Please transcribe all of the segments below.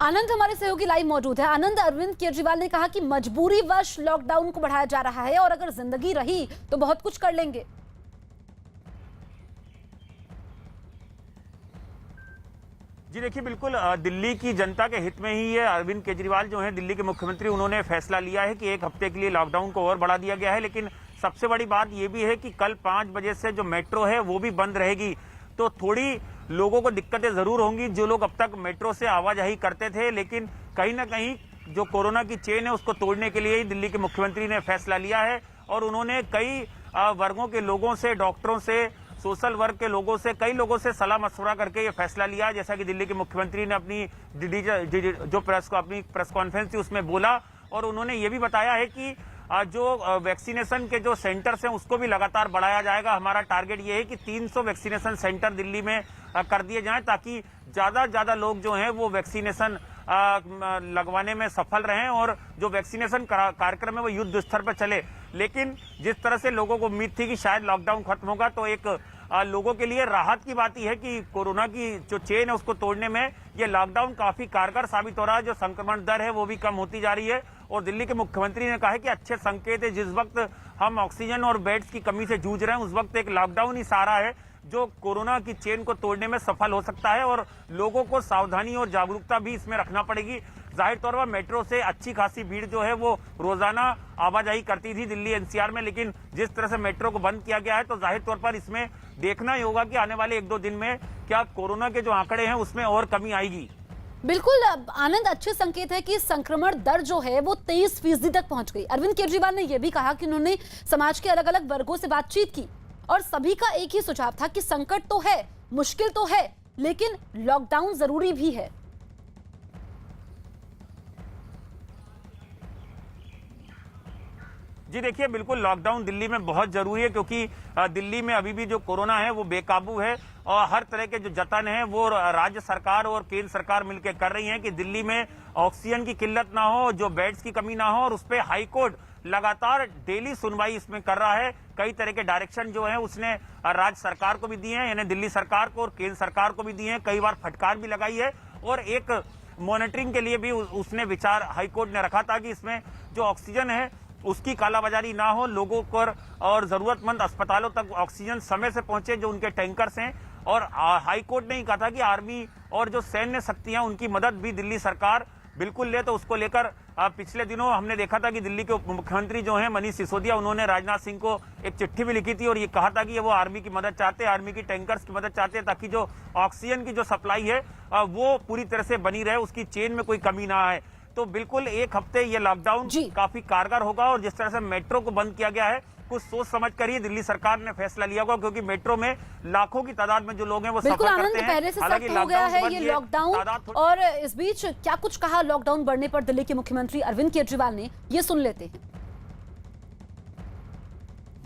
आनंद हमारे सहयोगी लाइव मौजूद है। आनंद, अरविंद केजरीवाल ने कहा कि मजबूरीवश लॉकडाउन को बढ़ाया जा रहा है और अगर जिंदगी रही तो बहुत कुछ कर लेंगे। जी देखिए, बिल्कुल दिल्ली की जनता के हित में ही ये अरविंद केजरीवाल जो हैं दिल्ली के मुख्यमंत्री, उन्होंने फैसला लिया है कि 1 हफ्ते के लिए लॉकडाउन को और बढ़ा दिया गया है। लेकिन सबसे बड़ी बात ये भी है कि कल 5 बजे से जो मेट्रो है वो भी बंद रहेगी, तो थोड़ी लोगों को दिक्कतें जरूर होंगी। जो लोग अब तक मेट्रो से आवाजाही करते थे, लेकिन कहीं ना कहीं जो कोरोना की चेन है उसको तोड़ने के लिए ही दिल्ली के मुख्यमंत्री ने फैसला लिया है। और उन्होंने कई वर्गों के लोगों से, डॉक्टरों से, सोशल वर्ग के लोगों से, कई लोगों से सलाह मशवरा करके ये फैसला लिया। जैसा कि दिल्ली के मुख्यमंत्री ने अपनी जो अपनी प्रेस कॉन्फ्रेंस थी उसमें बोला, और उन्होंने ये भी बताया है कि जो वैक्सीनेशन के जो सेंटर्स हैं उसको भी लगातार बढ़ाया जाएगा। हमारा टारगेट ये है कि 300 वैक्सीनेशन सेंटर दिल्ली में कर दिए जाएं, ताकि ज्यादा लोग जो हैं वो वैक्सीनेशन लगवाने में सफल रहें और जो वैक्सीनेशन कार्यक्रम है वो युद्ध स्तर पर चले। लेकिन जिस तरह से लोगों को उम्मीद थी कि शायद लॉकडाउन खत्म होगा, तो एक लोगों के लिए राहत की बात यह है कि कोरोना की जो चेन है उसको तोड़ने में ये लॉकडाउन काफी कारगर साबित हो रहा है। जो संक्रमण दर है वो भी कम होती जा रही है। और दिल्ली के मुख्यमंत्री ने कहा है कि अच्छे संकेत है, जिस वक्त हम ऑक्सीजन और बेड्स की कमी से जूझ रहे हैं उस वक्त एक लॉकडाउन ही सहारा है जो कोरोना की चेन को तोड़ने में सफल हो सकता है। और लोगों को सावधानी और जागरूकता भी इसमें रखना पड़ेगी। जाहिर तौर पर मेट्रो से अच्छी खासी भीड़ जो है वो रोजाना आवाजाही करती थी दिल्ली एनसीआर में, लेकिन जिस तरह से मेट्रो को बंद किया गया है तो जाहिर तौर पर इसमें देखना ही होगा कि आने वाले 1-2 दिन में क्या कोरोना के जो आंकड़े हैं उसमें और कमी आएगी। बिल्कुल आनंद, अच्छे संकेत है कि संक्रमण दर जो है वो 23% तक पहुंच गई। अरविंद केजरीवाल ने यह भी कहा कि उन्होंने समाज के अलग अलग वर्गों से बातचीत की और सभी का एक ही सुझाव था कि संकट तो है, मुश्किल तो है, लेकिन लॉकडाउन जरूरी भी है। जी देखिए, बिल्कुल लॉकडाउन दिल्ली में बहुत जरूरी है, क्योंकि दिल्ली में अभी भी जो कोरोना है वो बेकाबू है और हर तरह के जो जतन है वो राज्य सरकार और केंद्र सरकार मिलकर कर रही है कि दिल्ली में ऑक्सीजन की किल्लत ना हो, जो बेड्स की कमी ना हो। और उस पर हाईकोर्ट लगातार डेली सुनवाई इसमें कर रहा है। कई तरह के डायरेक्शन जो है उसने राज्य सरकार को भी दिए हैं, यानी दिल्ली सरकार को और केंद्र सरकार को भी दिए हैं। कई बार फटकार भी लगाई है और एक मॉनिटरिंग के लिए भी उसने विचार हाईकोर्ट ने रखा था कि इसमें जो ऑक्सीजन है उसकी कालाबाजारी ना हो, लोगों पर और जरूरतमंद अस्पतालों तक ऑक्सीजन समय से पहुंचे जो उनके टैंकर्स हैं। और हाईकोर्ट ने ही कहा था कि आर्मी और जो सैन्य शक्तियां उनकी मदद भी दिल्ली सरकार बिल्कुल ले। तो उसको लेकर पिछले दिनों हमने देखा था कि दिल्ली के उप मुख्यमंत्री जो हैं मनीष सिसोदिया, उन्होंने राजनाथ सिंह को एक चिट्ठी भी लिखी थी और ये कहा था कि वो आर्मी की मदद चाहते हैं, आर्मी की टैंकर्स की मदद चाहते हैं, ताकि जो ऑक्सीजन की जो सप्लाई है वो पूरी तरह से बनी रहे, उसकी चेन में कोई कमी ना आए। तो बिल्कुल 1 हफ्ते ये लॉकडाउन काफी कारगर होगा। और जिस तरह से मेट्रो को बंद किया गया है, कुछ सोच समझ कर ही दिल्ली सरकार ने फैसला लिया होगा, क्योंकि मेट्रो में लाखों की तादाद में जो लोग हैं वो सफर करते हैं। पहले से सख्त हो गया है ये लॉकडाउन। और इस बीच क्या कुछ कहा लॉकडाउन बढ़ने पर दिल्ली के मुख्यमंत्री अरविंद केजरीवाल ने, ये सुन लेते हैं।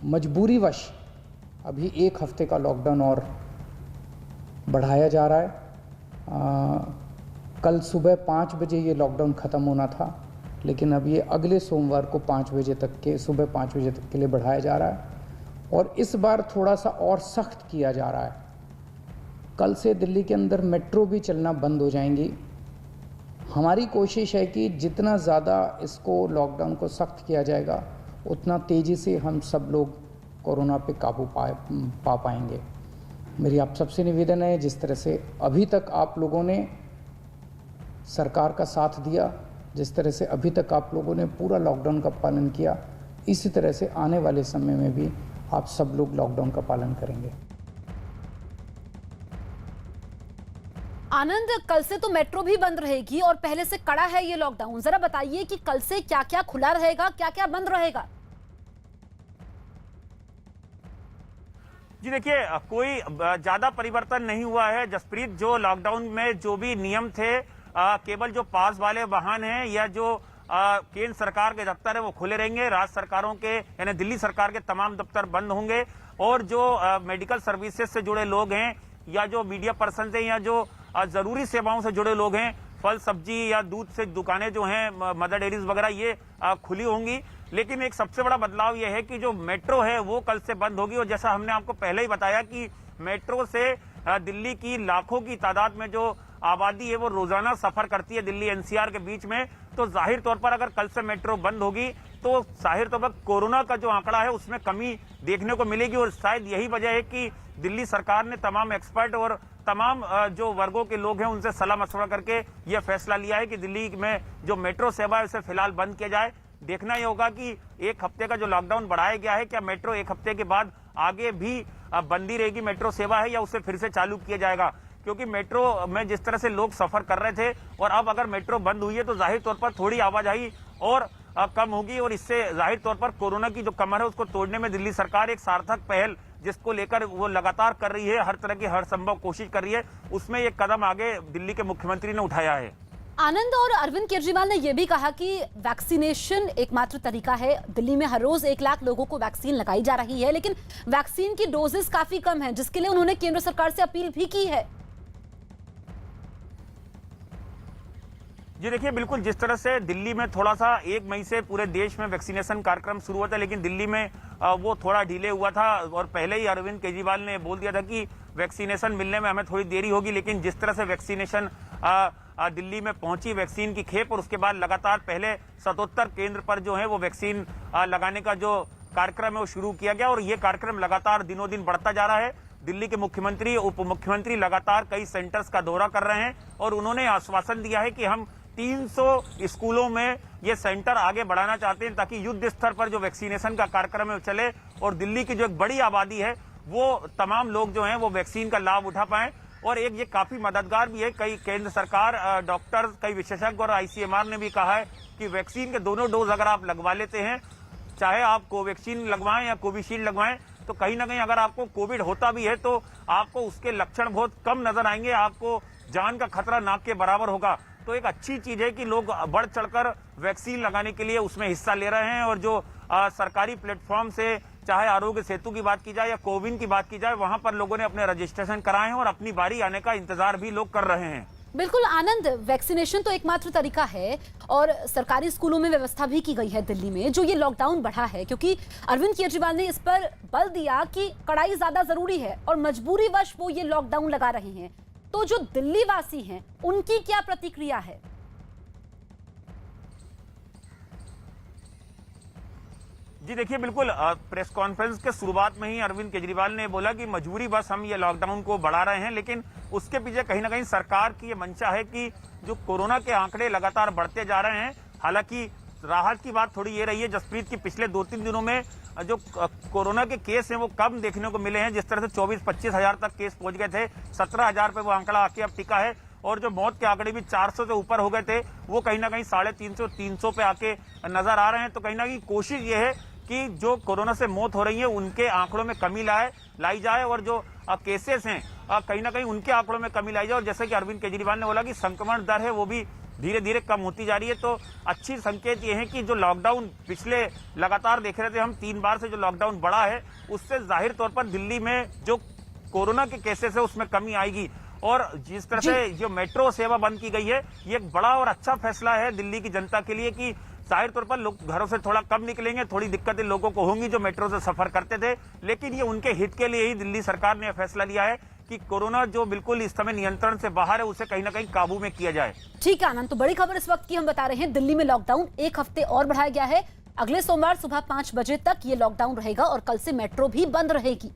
मजबूरीवश अभी 1 हफ्ते का लॉकडाउन और बढ़ाया जा रहा है। कल सुबह 5 बजे ये लॉकडाउन ख़त्म होना था, लेकिन अब ये अगले सोमवार को 5 बजे तक के, सुबह 5 बजे तक के लिए बढ़ाया जा रहा है। और इस बार थोड़ा सा और सख्त किया जा रहा है। कल से दिल्ली के अंदर मेट्रो भी चलना बंद हो जाएंगी। हमारी कोशिश है कि जितना ज़्यादा इसको लॉकडाउन को सख्त किया जाएगा उतना तेज़ी से हम सब लोग कोरोना पे काबू पा पाएंगे। मेरी आप सबसे निवेदन है, जिस तरह से अभी तक आप लोगों ने सरकार का साथ दिया, जिस तरह से अभी तक आप लोगों ने पूरा लॉकडाउन का पालन किया, इसी तरह से आने वाले समय में भी आप सब लोग लॉकडाउन का पालन करेंगे। आनंद, कल से तो मेट्रो भी बंद रहेगी और पहले से कड़ा है ये लॉकडाउन। जरा बताइए कि कल से क्या क्या खुला रहेगा, क्या क्या बंद रहेगा। जी देखिए, कोई ज्यादा परिवर्तन नहीं हुआ है जसप्रीत। जो लॉकडाउन में जो भी नियम थे, केवल जो पास वाले वाहन हैं या जो केंद्र सरकार के दफ्तर है वो खुले रहेंगे। राज्य सरकारों के यानी दिल्ली सरकार के तमाम दफ्तर बंद होंगे। और जो मेडिकल सर्विसेज से जुड़े लोग हैं या जो मीडिया पर्सन हैं या जो जरूरी सेवाओं से जुड़े लोग हैं, फल सब्जी या दूध से दुकानें जो हैं, मदर डेयरीज वगैरह, ये खुली होंगी। लेकिन एक सबसे बड़ा बदलाव यह है कि जो मेट्रो है वो कल से बंद होगी। और जैसा हमने आपको पहले ही बताया कि मेट्रो से दिल्ली की लाखों की तादाद में जो आबादी है वो रोजाना सफर करती है दिल्ली एनसीआर के बीच में, तो जाहिर तौर पर अगर कल से मेट्रो बंद होगी तो जाहिर तौर पर कोरोना का जो आंकड़ा है उसमें कमी देखने को मिलेगी। और शायद यही वजह है कि दिल्ली सरकार ने तमाम एक्सपर्ट और तमाम जो वर्गों के लोग हैं उनसे सलाह मशवरा करके यह फैसला लिया है कि दिल्ली में जो मेट्रो सेवा है उसे फिलहाल बंद किया जाए। देखना यह होगा कि एक हफ्ते का जो लॉकडाउन बढ़ाया गया है, क्या मेट्रो एक हफ्ते के बाद आगे भी बंदी रहेगी मेट्रो सेवा है या उसे फिर से चालू किया जाएगा। क्योंकि मेट्रो में जिस तरह से लोग सफर कर रहे थे और अब अगर मेट्रो बंद हुई है तो जाहिर तौर पर थोड़ी आवाजाही और कम होगी और इससे जाहिर तौर पर कोरोना की जो कमर है उसको तोड़ने में दिल्ली सरकार एक सार्थक पहल जिसको लेकर वो लगातार कर रही है, हर तरह की हर संभव कोशिश कर रही है, उसमें एक कदम आगे दिल्ली के मुख्यमंत्री ने उठाया है। आनंद और अरविंद केजरीवाल ने यह भी कहा कि वैक्सीनेशन एकमात्र तरीका है। दिल्ली में हर रोज 1 लाख लोगों को वैक्सीन लगाई जा रही है, लेकिन वैक्सीन की डोजेस काफी कम है, जिसके लिए उन्होंने केंद्र सरकार से अपील भी की है। जी देखिए, बिल्कुल जिस तरह से दिल्ली में थोड़ा सा 1 मई से पूरे देश में वैक्सीनेशन कार्यक्रम शुरू हुआ था, लेकिन दिल्ली में वो थोड़ा डिले हुआ था और पहले ही अरविंद केजरीवाल ने बोल दिया था कि वैक्सीनेशन मिलने में हमें थोड़ी देरी होगी। लेकिन जिस तरह से वैक्सीनेशन दिल्ली में पहुंची वैक्सीन की खेप और उसके बाद लगातार पहले 77 केंद्र पर जो है वो वैक्सीन लगाने का जो कार्यक्रम है वो शुरू किया गया और ये कार्यक्रम लगातार दिनों दिन बढ़ता जा रहा है। दिल्ली के मुख्यमंत्री उप मुख्यमंत्री लगातार कई सेंटर्स का दौरा कर रहे हैं और उन्होंने आश्वासन दिया है कि हम 300 स्कूलों में ये सेंटर आगे बढ़ाना चाहते हैं ताकि युद्ध स्तर पर जो वैक्सीनेशन का कार्यक्रम है चले और दिल्ली की जो एक बड़ी आबादी है वो तमाम लोग जो हैं वो वैक्सीन का लाभ उठा पाएं। और एक ये काफी मददगार भी है। कई केंद्र सरकार, डॉक्टर, कई विशेषज्ञ और आईसीएमआर ने भी कहा है कि वैक्सीन के दोनों डोज अगर आप लगवा लेते हैं, चाहे आप कोवैक्सीन लगवाएं या कोविशील्ड लगवाएं, तो कहीं ना कहीं अगर आपको कोविड होता भी है तो आपको उसके लक्षण बहुत कम नजर आएंगे, आपको जान का खतरा नाक के बराबर होगा। तो एक अच्छी चीज है कि लोग बढ़ चढ़कर वैक्सीन लगाने के लिए उसमें हिस्सा ले रहे हैं और जो सरकारी प्लेटफॉर्म से चाहे आरोग्य सेतु की बात की जाए या कोविन की बात की जाए, वहां पर लोगों ने अपने रजिस्ट्रेशन कराए हैं और अपनी बारी आने का इंतजार भी लोग कर रहे हैं। बिल्कुल आनंद, वैक्सीनेशन तो एकमात्र तरीका है और सरकारी स्कूलों में व्यवस्था भी की गई है दिल्ली में जो ये लॉकडाउन बढ़ा है, क्योंकि अरविंद केजरीवाल ने इस पर बल दिया कि कड़ाई ज्यादा जरूरी है और मजबूरीवश वो ये लॉकडाउन लगा रहे हैं। तो जो दिल्ली वासी हैं उनकी क्या प्रतिक्रिया है? जी देखिए, बिल्कुल प्रेस कॉन्फ्रेंस के शुरुआत में ही अरविंद केजरीवाल ने बोला कि मजबूरी बस हम ये लॉकडाउन को बढ़ा रहे हैं, लेकिन उसके पीछे कहीं ना कहीं सरकार की ये मंशा है कि जो कोरोना के आंकड़े लगातार बढ़ते जा रहे हैं। हालांकि राहत की बात थोड़ी ये रही है जसप्रीत की पिछले 2-3 दिनों में जो कोरोना के केस हैं वो कम देखने को मिले हैं। जिस तरह से 24-25 हजार तक केस पहुंच गए थे, 17 हजार पे वो आंकड़ा आके अब टिका है और जो मौत के आंकड़े भी 400 से ऊपर हो गए थे वो कहीं ना कहीं 350-300 पे आके नजर आ रहे हैं। तो कहीं ना कहीं कोशिश ये है कि जो कोरोना से मौत हो रही है उनके आंकड़ों में कमी लाई जाए और जो केसेस हैं कहीं ना कहीं उनके आंकड़ों में कमी लाई जाए। और जैसे कि अरविंद केजरीवाल ने बोला कि संक्रमण दर है वो भी धीरे धीरे कम होती जा रही है। तो अच्छी संकेत ये है कि जो लॉकडाउन पिछले लगातार देख रहे थे हम 3 बार से जो लॉकडाउन बढ़ा है उससे जाहिर तौर पर दिल्ली में जो कोरोना के केसेस है उसमें कमी आएगी। और जिस तरह से जो मेट्रो सेवा बंद की गई है ये एक बड़ा और अच्छा फैसला है दिल्ली की जनता के लिए कि जाहिर तौर पर लोग घरों से थोड़ा कम निकलेंगे, थोड़ी दिक्कतें लोगों को होंगी जो मेट्रो से सफर करते थे, लेकिन ये उनके हित के लिए ही दिल्ली सरकार ने फैसला लिया है कि कोरोना जो बिल्कुल इस समय नियंत्रण से बाहर है उसे कहीं ना कहीं काबू में किया जाए। ठीक है आनंद, तो बड़ी खबर इस वक्त की हम बता रहे हैं, दिल्ली में लॉकडाउन 1 हफ्ते और बढ़ाया गया है। अगले सोमवार सुबह 5 बजे तक ये लॉकडाउन रहेगा और कल से मेट्रो भी बंद रहेगी।